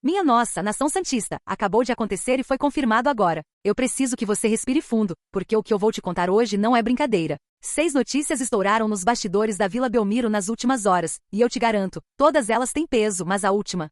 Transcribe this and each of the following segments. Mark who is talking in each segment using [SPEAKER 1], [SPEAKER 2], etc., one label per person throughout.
[SPEAKER 1] Minha nossa, nação santista, acabou de acontecer e foi confirmado agora. Eu preciso que você respire fundo, porque o que eu vou te contar hoje não é brincadeira. 6 notícias estouraram nos bastidores da Vila Belmiro nas últimas horas, e eu te garanto, todas elas têm peso, mas a última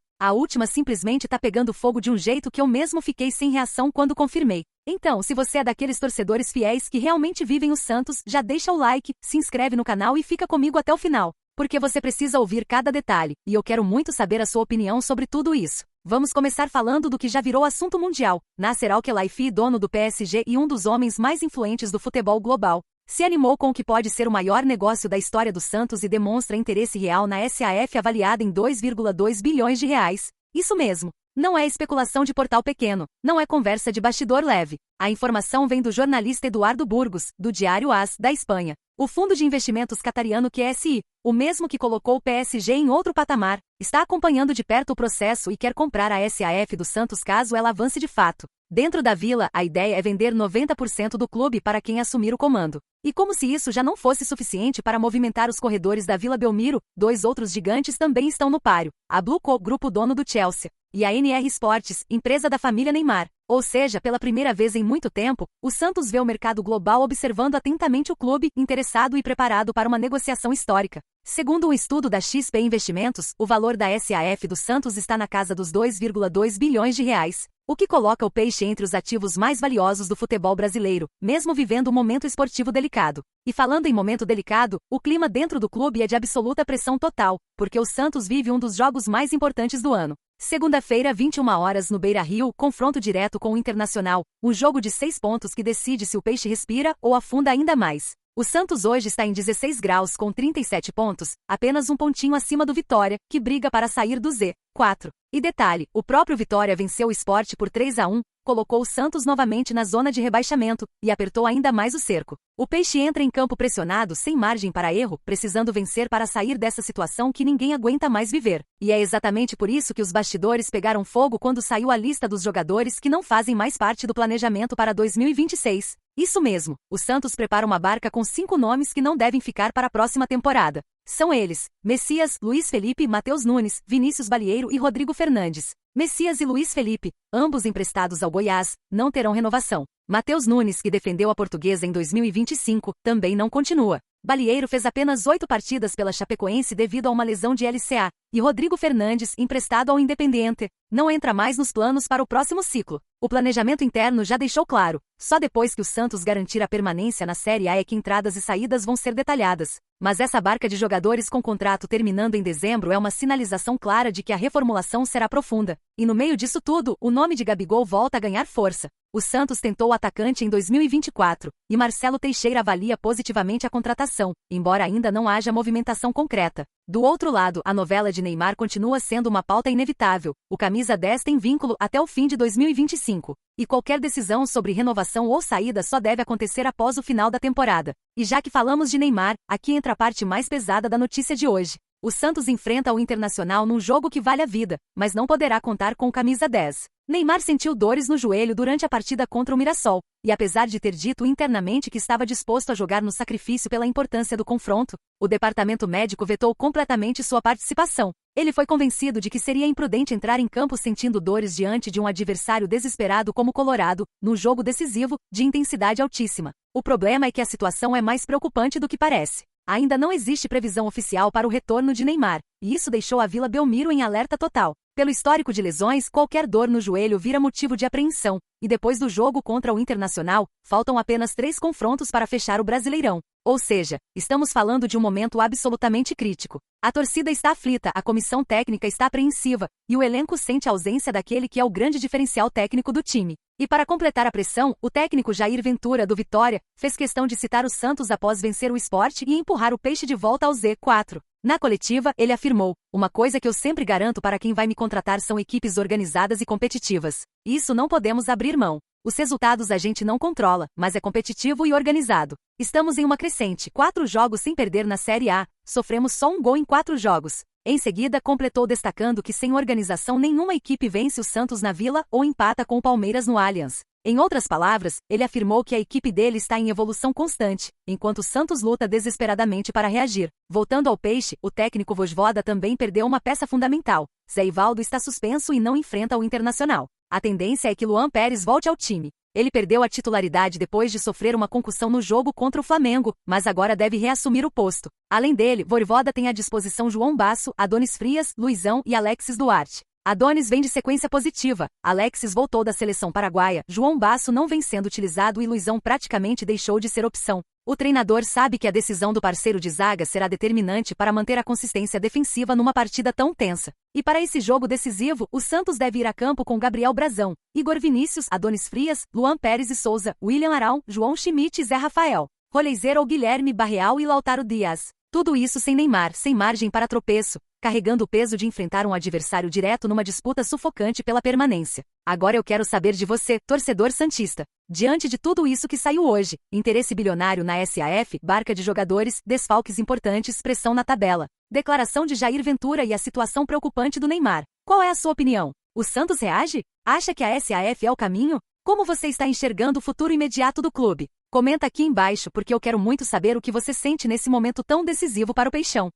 [SPEAKER 1] simplesmente tá pegando fogo de um jeito que eu mesmo fiquei sem reação quando confirmei. Então, se você é daqueles torcedores fiéis que realmente vivem o Santos, já deixa o like, se inscreve no canal e fica comigo até o final, porque você precisa ouvir cada detalhe, e eu quero muito saber a sua opinião sobre tudo isso. Vamos começar falando do que já virou assunto mundial. Nasser Al-Khelaifi, dono do PSG e um dos homens mais influentes do futebol global, se animou com o que pode ser o maior negócio da história do Santos e demonstra interesse real na SAF avaliada em 2,2 bilhões de reais. Isso mesmo. Não é especulação de portal pequeno, não é conversa de bastidor leve. A informação vem do jornalista Eduardo Burgos, do Diário AS, da Espanha. O fundo de investimentos catariano QSI, o mesmo que colocou o PSG em outro patamar, está acompanhando de perto o processo e quer comprar a SAF do Santos caso ela avance de fato. Dentro da Vila, a ideia é vender 90% do clube para quem assumir o comando. E como se isso já não fosse suficiente para movimentar os corredores da Vila Belmiro, 2 outros gigantes também estão no páreo. A Blue Co, grupo dono do Chelsea, e a NR Sports, empresa da família Neymar. Ou seja, pela primeira vez em muito tempo, o Santos vê o mercado global observando atentamente o clube, interessado e preparado para uma negociação histórica. Segundo um estudo da XP Investimentos, o valor da SAF do Santos está na casa dos 2,2 bilhões de reais, o que coloca o peixe entre os ativos mais valiosos do futebol brasileiro, mesmo vivendo um momento esportivo delicado. E falando em momento delicado, o clima dentro do clube é de absoluta pressão total, porque o Santos vive um dos jogos mais importantes do ano. Segunda-feira, 21 horas no Beira-Rio, confronto direto com o Internacional, um jogo de 6 pontos que decide se o peixe respira ou afunda ainda mais. O Santos hoje está em 16 graus com 37 pontos, apenas um pontinho acima do Vitória, que briga para sair do Z4. E detalhe, o próprio Vitória venceu o Sport por 3-1, colocou o Santos novamente na zona de rebaixamento, e apertou ainda mais o cerco. O peixe entra em campo pressionado, sem margem para erro, precisando vencer para sair dessa situação que ninguém aguenta mais viver. E é exatamente por isso que os bastidores pegaram fogo quando saiu a lista dos jogadores que não fazem mais parte do planejamento para 2026. Isso mesmo, o Santos prepara uma barca com 5 nomes que não devem ficar para a próxima temporada. São eles: Messias, Luiz Felipe, Matheus Nunes, Vinícius Balieiro e Rodrigo Fernandes. Messias e Luiz Felipe, ambos emprestados ao Goiás, não terão renovação. Matheus Nunes, que defendeu a Portuguesa em 2025, também não continua. Balieiro fez apenas 8 partidas pela Chapecoense devido a uma lesão de LCA, e Rodrigo Fernandes, emprestado ao Independiente, não entra mais nos planos para o próximo ciclo. O planejamento interno já deixou claro, só depois que o Santos garantir a permanência na Série A é que entradas e saídas vão ser detalhadas. Mas essa barca de jogadores com contrato terminando em dezembro é uma sinalização clara de que a reformulação será profunda. E no meio disso tudo, o nome de Gabigol volta a ganhar força. O Santos tentou o atacante em 2024, e Marcelo Teixeira avalia positivamente a contratação, embora ainda não haja movimentação concreta. Do outro lado, a novela de Neymar continua sendo uma pauta inevitável. O camisa 10 tem vínculo até o fim de 2025. E qualquer decisão sobre renovação ou saída só deve acontecer após o final da temporada. E já que falamos de Neymar, aqui entra a parte mais pesada da notícia de hoje. O Santos enfrenta o Internacional num jogo que vale a vida, mas não poderá contar com o camisa 10. Neymar sentiu dores no joelho durante a partida contra o Mirassol, e apesar de ter dito internamente que estava disposto a jogar no sacrifício pela importância do confronto, o departamento médico vetou completamente sua participação. Ele foi convencido de que seria imprudente entrar em campo sentindo dores diante de um adversário desesperado como o Colorado, num jogo decisivo, de intensidade altíssima. O problema é que a situação é mais preocupante do que parece. Ainda não existe previsão oficial para o retorno de Neymar, e isso deixou a Vila Belmiro em alerta total. Pelo histórico de lesões, qualquer dor no joelho vira motivo de apreensão, e depois do jogo contra o Internacional, faltam apenas 3 confrontos para fechar o Brasileirão. Ou seja, estamos falando de um momento absolutamente crítico. A torcida está aflita, a comissão técnica está apreensiva, e o elenco sente a ausência daquele que é o grande diferencial técnico do time. E para completar a pressão, o técnico Jair Ventura, do Vitória, fez questão de citar o Santos após vencer o Sport e empurrar o peixe de volta ao Z4. Na coletiva, ele afirmou: "Uma coisa que eu sempre garanto para quem vai me contratar são equipes organizadas e competitivas. Isso não podemos abrir mão. Os resultados a gente não controla, mas é competitivo e organizado. Estamos em uma crescente, 4 jogos sem perder na Série A, sofremos só um gol em 4 jogos. Em seguida, completou destacando que sem organização nenhuma equipe vence o Santos na Vila ou empata com o Palmeiras no Allianz. Em outras palavras, ele afirmou que a equipe dele está em evolução constante, enquanto o Santos luta desesperadamente para reagir. Voltando ao Peixe, o técnico Vojvoda também perdeu uma peça fundamental. Zé Ivaldo está suspenso e não enfrenta o Internacional. A tendência é que Luan Pérez volte ao time. Ele perdeu a titularidade depois de sofrer uma concussão no jogo contra o Flamengo, mas agora deve reassumir o posto. Além dele, Vojvoda tem à disposição João Basso, Adonis Frias, Luizão e Alexis Duarte. Adonis vem de sequência positiva, Alexis voltou da seleção paraguaia, João Basso não vem sendo utilizado e Luizão praticamente deixou de ser opção. O treinador sabe que a decisão do parceiro de zaga será determinante para manter a consistência defensiva numa partida tão tensa. E para esse jogo decisivo, o Santos deve ir a campo com Gabriel Brazão, Igor Vinícius, Adonis Frias, Luan Pérez e Souza, William Arão, João Schmidt e Zé Rafael, Roleiser ou Guilherme Barreal e Lautaro Dias. Tudo isso sem Neymar, sem margem para tropeço, carregando o peso de enfrentar um adversário direto numa disputa sufocante pela permanência. Agora eu quero saber de você, torcedor santista. Diante de tudo isso que saiu hoje, interesse bilionário na SAF, barca de jogadores, desfalques importantes, pressão na tabela, declaração de Jair Ventura e a situação preocupante do Neymar. Qual é a sua opinião? O Santos reage? Acha que a SAF é o caminho? Como você está enxergando o futuro imediato do clube? Comenta aqui embaixo porque eu quero muito saber o que você sente nesse momento tão decisivo para o Peixão.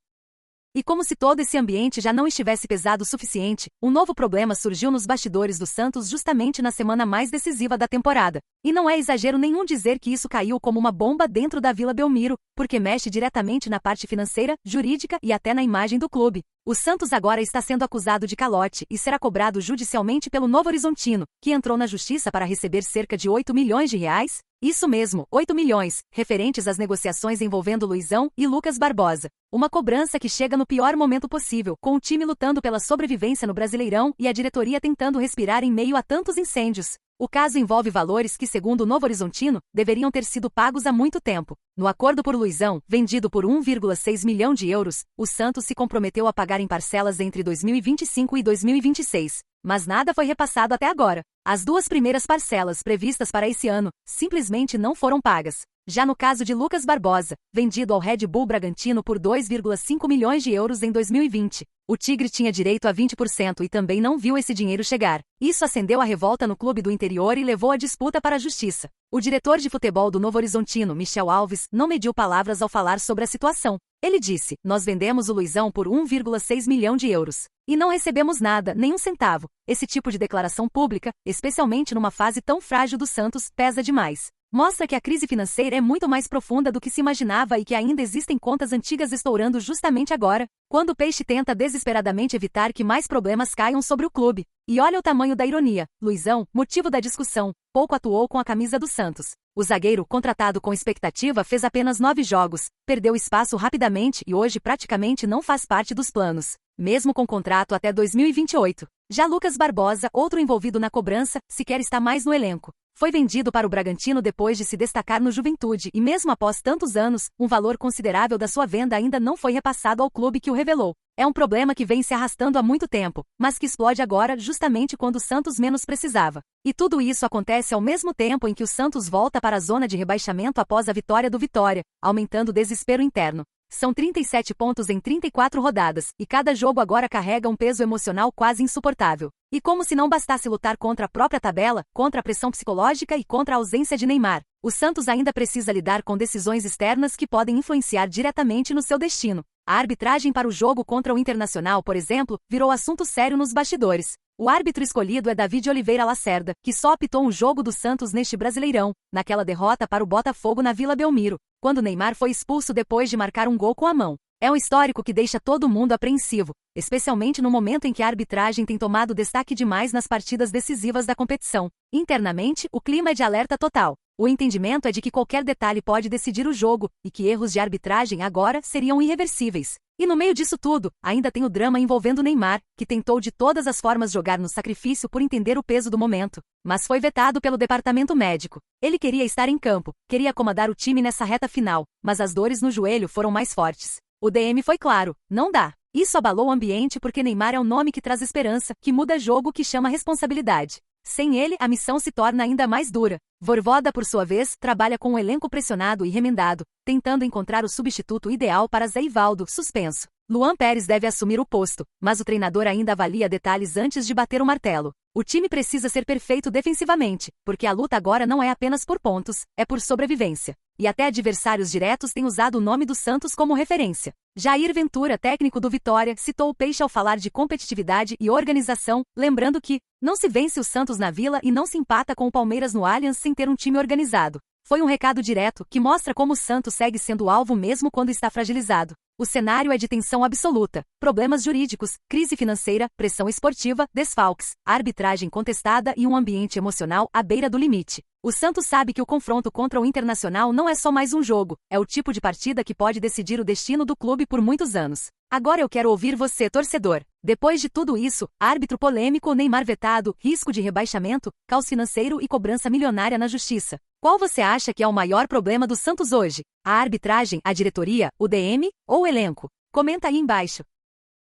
[SPEAKER 1] E como se todo esse ambiente já não estivesse pesado o suficiente, um novo problema surgiu nos bastidores do Santos justamente na semana mais decisiva da temporada. E não é exagero nenhum dizer que isso caiu como uma bomba dentro da Vila Belmiro, porque mexe diretamente na parte financeira, jurídica e até na imagem do clube. O Santos agora está sendo acusado de calote e será cobrado judicialmente pelo Novo Horizontino, que entrou na justiça para receber cerca de 8 milhões de reais. Isso mesmo, 8 milhões, referentes às negociações envolvendo Luizão e Lucas Barbosa. Uma cobrança que chega no pior momento possível, com o time lutando pela sobrevivência no Brasileirão e a diretoria tentando respirar em meio a tantos incêndios. O caso envolve valores que, segundo o Novo Horizontino, deveriam ter sido pagos há muito tempo. No acordo por Luizão, vendido por 1,6 milhão de euros, o Santos se comprometeu a pagar em parcelas entre 2025 e 2026. Mas nada foi repassado até agora. As duas primeiras parcelas previstas para esse ano simplesmente não foram pagas. Já no caso de Lucas Barbosa, vendido ao Red Bull Bragantino por 2,5 milhões de euros em 2020, o Tigre tinha direito a 20% e também não viu esse dinheiro chegar. Isso acendeu a revolta no clube do interior e levou a disputa para a justiça. O diretor de futebol do Novo Horizontino, Michel Alves, não mediu palavras ao falar sobre a situação. Ele disse: "Nós vendemos o Luizão por 1,6 milhão de euros. E não recebemos nada, nem um centavo." Esse tipo de declaração pública, especialmente numa fase tão frágil do Santos, pesa demais. Mostra que a crise financeira é muito mais profunda do que se imaginava e que ainda existem contas antigas estourando justamente agora, quando o Peixe tenta desesperadamente evitar que mais problemas caiam sobre o clube. E olha o tamanho da ironia. Luizão, motivo da discussão, pouco atuou com a camisa do Santos. O zagueiro, contratado com expectativa, fez apenas 9 jogos, perdeu espaço rapidamente e hoje praticamente não faz parte dos planos, mesmo com contrato até 2028. Já Lucas Barbosa, outro envolvido na cobrança, sequer está mais no elenco. Foi vendido para o Bragantino depois de se destacar no Juventude e mesmo após tantos anos, um valor considerável da sua venda ainda não foi repassado ao clube que o revelou. É um problema que vem se arrastando há muito tempo, mas que explode agora justamente quando o Santos menos precisava. E tudo isso acontece ao mesmo tempo em que o Santos volta para a zona de rebaixamento após a vitória do Vitória, aumentando o desespero interno. São 37 pontos em 34 rodadas, e cada jogo agora carrega um peso emocional quase insuportável. E como se não bastasse lutar contra a própria tabela, contra a pressão psicológica e contra a ausência de Neymar, o Santos ainda precisa lidar com decisões externas que podem influenciar diretamente no seu destino. A arbitragem para o jogo contra o Internacional, por exemplo, virou assunto sério nos bastidores. O árbitro escolhido é David Oliveira Lacerda, que só apitou um jogo do Santos neste Brasileirão, naquela derrota para o Botafogo na Vila Belmiro, quando Neymar foi expulso depois de marcar um gol com a mão. É um histórico que deixa todo mundo apreensivo, especialmente no momento em que a arbitragem tem tomado destaque demais nas partidas decisivas da competição. Internamente, o clima é de alerta total. O entendimento é de que qualquer detalhe pode decidir o jogo, e que erros de arbitragem agora seriam irreversíveis. E no meio disso tudo, ainda tem o drama envolvendo Neymar, que tentou de todas as formas jogar no sacrifício por entender o peso do momento, mas foi vetado pelo departamento médico. Ele queria estar em campo, queria acomodar o time nessa reta final, mas as dores no joelho foram mais fortes. O DM foi claro: não dá. Isso abalou o ambiente porque Neymar é um nome que traz esperança, que muda jogo, que chama responsabilidade. Sem ele, a missão se torna ainda mais dura. Vojvoda, por sua vez, trabalha com um elenco pressionado e remendado, tentando encontrar o substituto ideal para Zé Ivaldo, suspenso. Luan Pérez deve assumir o posto, mas o treinador ainda avalia detalhes antes de bater o martelo. O time precisa ser perfeito defensivamente, porque a luta agora não é apenas por pontos, é por sobrevivência. E até adversários diretos têm usado o nome do Santos como referência. Jair Ventura, técnico do Vitória, citou o Peixe ao falar de competitividade e organização, lembrando que não se vence o Santos na Vila e não se empata com o Palmeiras no Allianz sem ter um time organizado. Foi um recado direto que mostra como o Santos segue sendo alvo mesmo quando está fragilizado. O cenário é de tensão absoluta, problemas jurídicos, crise financeira, pressão esportiva, desfalques, arbitragem contestada e um ambiente emocional à beira do limite. O Santos sabe que o confronto contra o Internacional não é só mais um jogo, é o tipo de partida que pode decidir o destino do clube por muitos anos. Agora eu quero ouvir você, torcedor. Depois de tudo isso, árbitro polêmico, Neymar vetado, risco de rebaixamento, caos financeiro e cobrança milionária na justiça. Qual você acha que é o maior problema do Santos hoje? A arbitragem, a diretoria, o DM ou o elenco? Comenta aí embaixo.